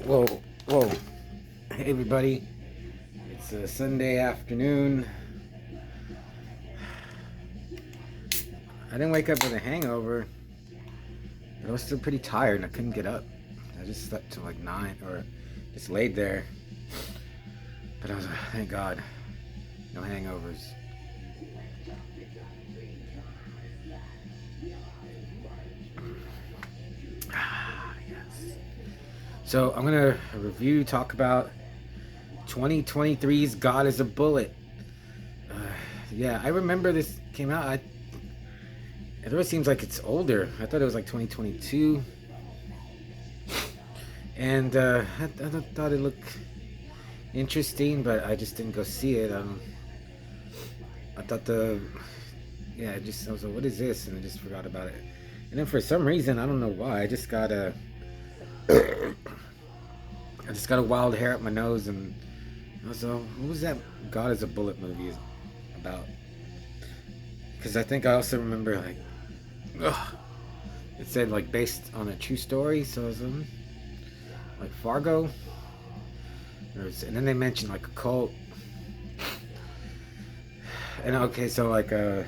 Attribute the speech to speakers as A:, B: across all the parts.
A: Whoa, whoa. Hey, everybody. It's a Sunday afternoon. I didn't wake up with a hangover, but I was still pretty tired and I couldn't get up. I just slept till like 9 or just laid there. But I was like, thank God, no hangovers. Yes. So I'm going to talk about 2023's God is a Bullet. Uh, yeah, I remember this came out. It always seems like it's older. I thought it was like 2022. And I thought it looked interesting, but I just didn't go see it. I thought I was like, what is this? And I just forgot about it. And then for some reason, I don't know why, I just got a wild hair up my nose, and I was like, what was that God is a Bullet movie about? Because I think I also remember, like, ugh, it said, like, based on a true story, so it was, like Fargo. And then they mentioned, like, a cult. And okay, so, like, I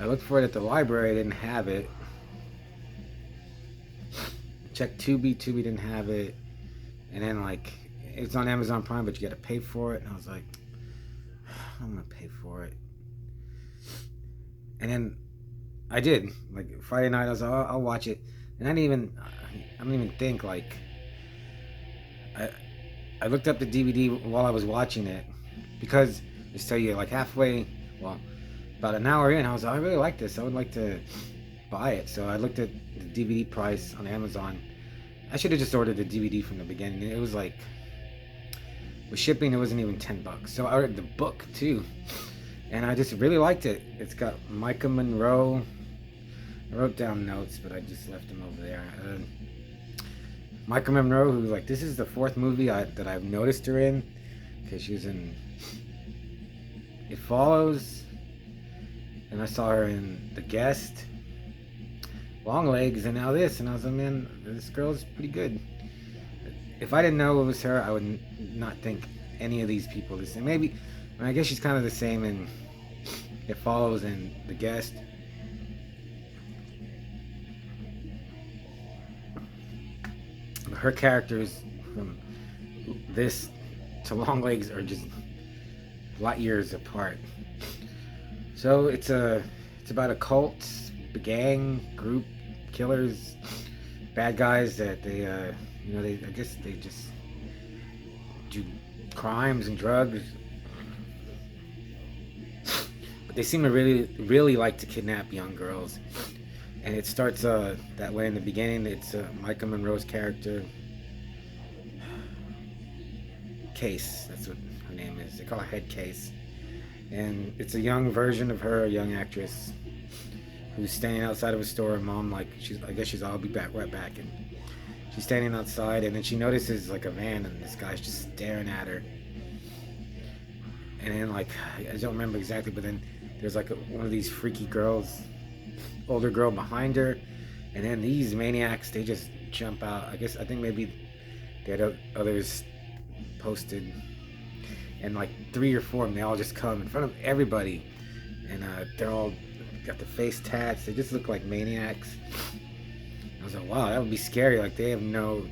A: looked for it at the library, I didn't have it. Checked Tubi didn't have it. And then, like, it's on Amazon Prime, but you gotta pay for it. And I was like, I'm gonna pay for it. And then I did. Like, Friday night, I was like, I'll watch it. And I didn't even think, like, I looked up the DVD while I was watching it. Because, just tell you, like, about an hour in, I was like, I really like this. I would like to buy it. So I looked at the DVD price on Amazon. I should have just ordered the DVD from the beginning. It was like, with shipping, it wasn't even $10. So I ordered the book too, and I just really liked it. It's got Micah Monroe. I wrote down notes, but I just left them over there. Micah Monroe, who's like, this is the fourth movie that I've noticed her in, because she was in It Follows, and I saw her in The Guest, Long Legs, and now this, and I was like, man, this girl's pretty good. If I didn't know it was her, I would not think any of these people the same. Maybe, I guess she's kind of the same in It Follows and The Guest. Her characters from this to Long Legs are just light years apart. So it's about a cult, a gang, group, killers, bad guys that I guess they just do crimes and drugs, but they seem to really like to kidnap young girls. And it starts that way in the beginning. It's Micah Monroe's character, Case. That's what her name is. They call her Head Case, and it's a young version of her, a young actress who's standing outside of a store. And mom, like, I guess she's, I'll be back, right back, and she's standing outside, and then she notices like a van, and this guy's just staring at her. And then, like, I don't remember exactly, but then there's like one of these freaky girls, older girl behind her, and then these maniacs, they just jump out. I think maybe they had others posted, and like 3 or 4 of them, they all just come in front of everybody, and they're all got the face tats. They just look like maniacs. I was like, wow, that would be scary. Like, they're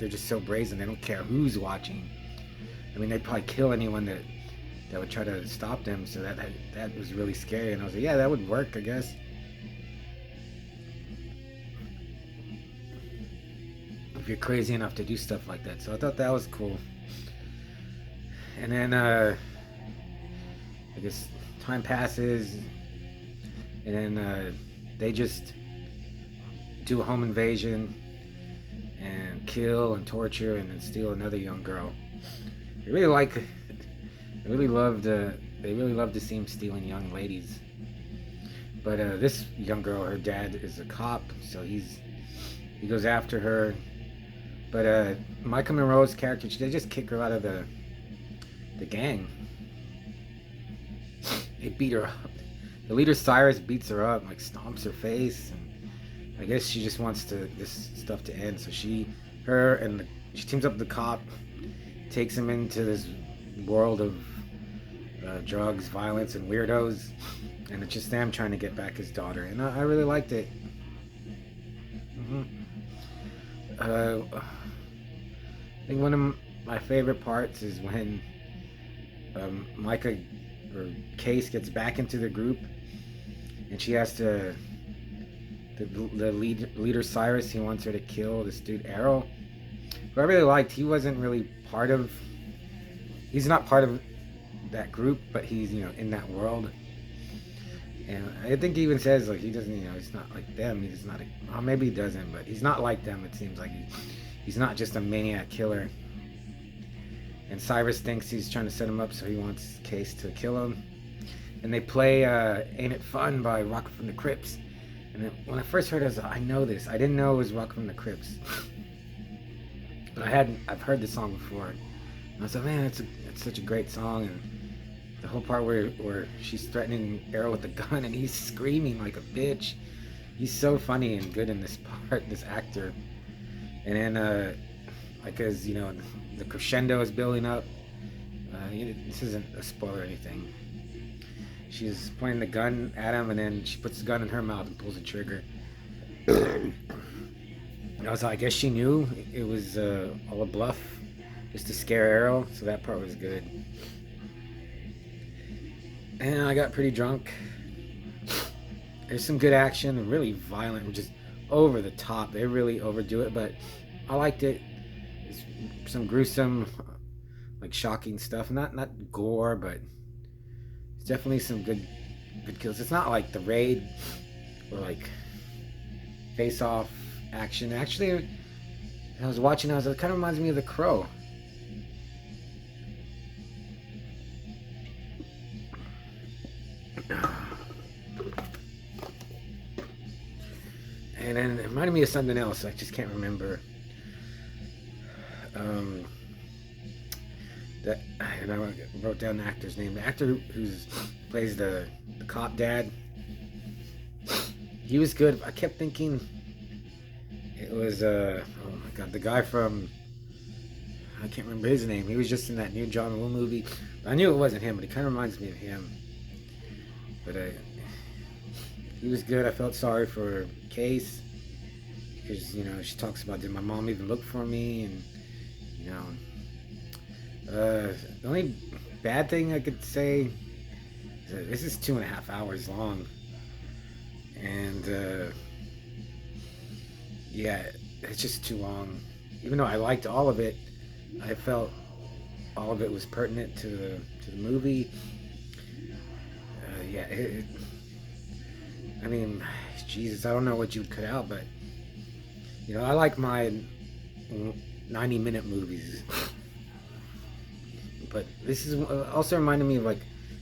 A: just so brazen. They don't care who's watching. I mean, they'd probably kill anyone that would try to stop them. So that was really scary. And I was like, yeah, that would work, I guess. If you're crazy enough to do stuff like that. So I thought that was cool. And then, I guess time passes, and then they just do a home invasion and kill and torture and then steal another young girl. They really love to see him stealing young ladies. But this young girl, her dad is a cop, so he goes after her. But Micah Monroe's character, they just kick her out of the gang. They beat her up. The leader, Cyrus, beats her up, like stomps her face, and I guess she just wants this stuff to end. So she her and she teams up with the cop, takes him into this world of drugs, violence, and weirdos, and it's just them trying to get back his daughter, and I really liked it. hmm I think one of my favorite parts is when Micah or Case gets back into the group, and she has to. The leader Cyrus, he wants her to kill this dude Errol, who I really liked. He wasn't really part of. He's not part of that group, but he's in that world. And I think he even says like he doesn't, he's not like them. He's not. Well, maybe he doesn't, but he's not like them. It seems like he's not just a maniac killer. And Cyrus thinks he's trying to set him up, so he wants Case to kill him. And they play "Ain't It Fun" by Rock from the Crypts. And when I first heard it, I was like, I know this. I didn't know it was Rock from the Crypts, but I've heard the song before. And I was like, man, it's such a great song. And the whole part where she's threatening Errol with the gun and he's screaming like a bitch. He's so funny and good in this part, this actor. And then, like as the crescendo is building up. This isn't a spoiler or anything. She's pointing the gun at him, and then she puts the gun in her mouth and pulls the trigger. I was like, I guess she knew it was all a bluff, just to scare Errol. So that part was good. And I got pretty drunk. There's some good action, really violent, just over the top. They really overdo it, but I liked it. It's some gruesome, like shocking stuff. Not gore, but it's definitely some good kills. It's not like The Raid or like Face Off action. Actually, I was watching. It kind of reminds me of The Crow. And then it reminded me of something else. I just can't remember. And I wrote down the actor's name. The actor who plays the cop dad. He was good. I kept thinking it was oh my god, the guy from, I can't remember his name. He was just in that new John Woo movie. I knew it wasn't him, but he kind of reminds me of him. But he was good. I felt sorry for Case because she talks about, did my mom even look for me? And the only bad thing I could say is that this is 2.5 hours long, and yeah, it's just too long. Even though I liked all of it, I felt all of it was pertinent to the movie. Yeah, I mean, Jesus, I don't know what you'd cut out, but I like my 90-minute movies. But this is also reminded me of like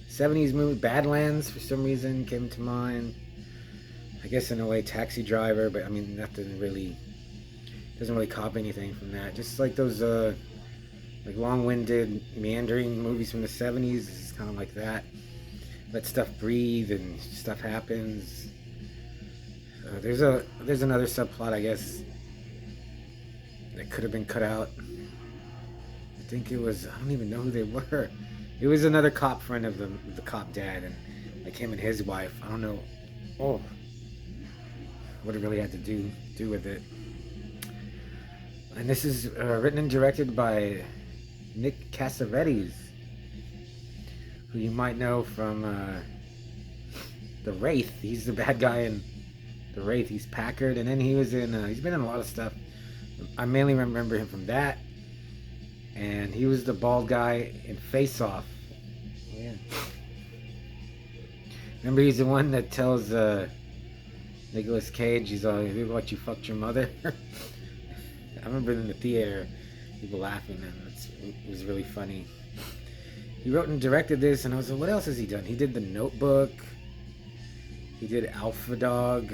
A: 70s movie. Badlands for some reason came to mind. I guess in a way Taxi Driver, but I mean that doesn't really copy anything from that. Just like those like long-winded, meandering movies from the 70s. It's kind of like that. Let stuff breathe and stuff happens. There's another subplot, I guess, that could have been cut out. I think it was, I don't even know who they were. It was another cop friend of the cop dad, and like him and his wife. I don't know. Oh, what it really had to do with it. And this is written and directed by Nick Cassavetes, who you might know from The Wraith. He's the bad guy in The Wraith. He's Packard, and then he was in. He's been in a lot of stuff. I mainly remember him from that, and he was the bald guy in Face Off. Yeah. Remember, he's the one that tells Nicolas Cage, he's all, "You look like you fucked your mother." I remember in the theater, people laughing, and it was really funny. He wrote and directed this, and I was like, what else has he done? He did The Notebook. He did Alpha Dog.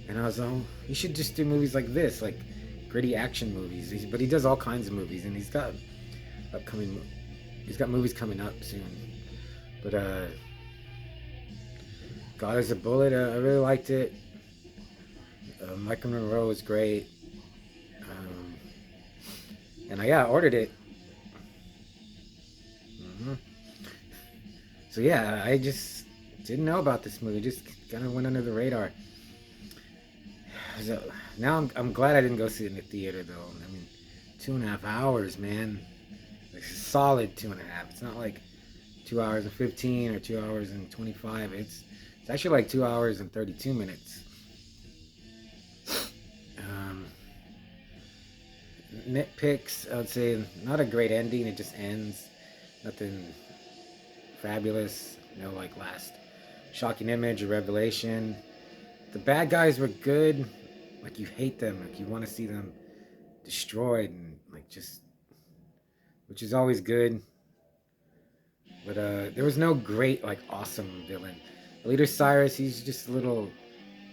A: And I was like, oh, he should just do movies like this, like gritty action movies. But he does all kinds of movies, and he's got movies coming up soon. But God Is a Bullet, I really liked it. Michael Monroe was great. And I ordered it. hmm So yeah, I just didn't know about this movie. Just kind of went under the radar. So now I'm glad I didn't go see it in the theater though. I mean, 2.5 hours, man. Like, a solid 2.5. It's not like 2 hours and 15 or 2 hours and 25. It's actually like 2 hours and 32 minutes. Um, Nitpicks, I would say not a great ending. It just ends. Nothing fabulous. No like last shocking image or revelation. The bad guys were good. Like you hate them. Like you want to see them destroyed and like just, which is always good. But there was no great like awesome villain. The leader Cyrus, he's just a little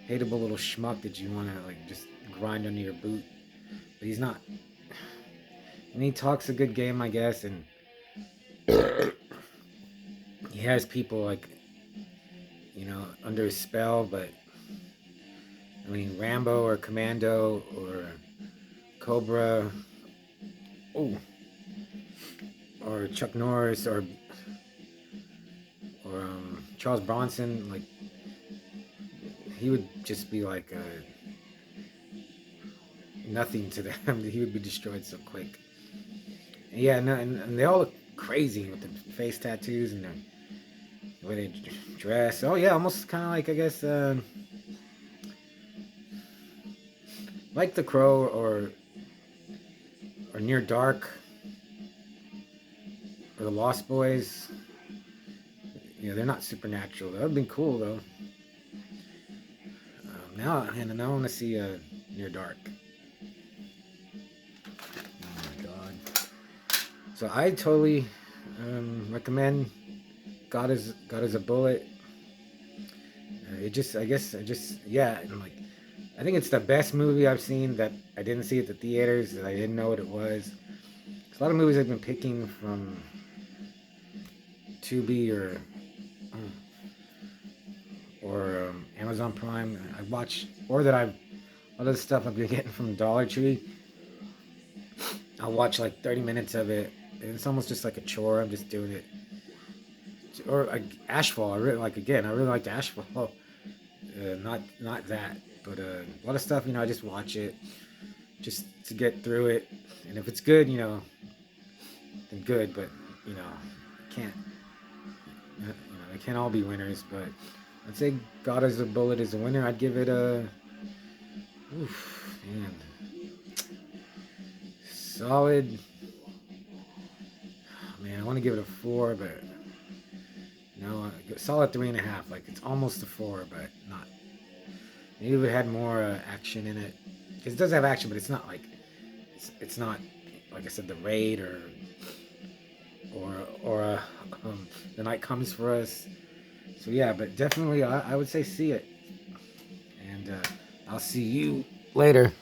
A: hateable little schmuck that you want to like just grind under your boot. But he's not. And he talks a good game, I guess, and he has people like under his spell. But I mean, Rambo or Commando or Cobra, oh, or Chuck Norris or Charles Bronson, like he would just be like nothing to them. He would be destroyed so quick. And yeah, and they all look crazy with the face tattoos and the way they dress. Oh yeah, almost kind of like I guess like The Crow or Near Dark or The Lost Boys. Yeah, they're not supernatural. That would have been cool though. Now I want to see Near Dark. Oh my god! So I totally recommend God is a Bullet. Yeah. And like, I think it's the best movie I've seen that I didn't see at the theaters, that I didn't know what it was. There's a lot of movies I've been picking from Tubi or Amazon Prime. I watch, or that I've other stuff I've been getting from Dollar Tree. I'll watch like 30 minutes of it, and it's almost just like a chore. I'm just doing it. Or Ashfall. I really like. Again, I really liked Ashfall. Not that, but a lot of stuff. I just watch it just to get through it, and if it's good, then good. But can't. They can't all be winners. But I'd say God is a Bullet is a winner. I'd give it a. Oof, man. Solid. Man, I want to give it a 4, but no, solid 3.5. Like it's almost a 4, but not. Maybe if it had more action in it, because it does have action, but it's not like it's not like I said, The Raid or The Night Comes for Us. So yeah, but definitely I would say see it, and I'll see you later.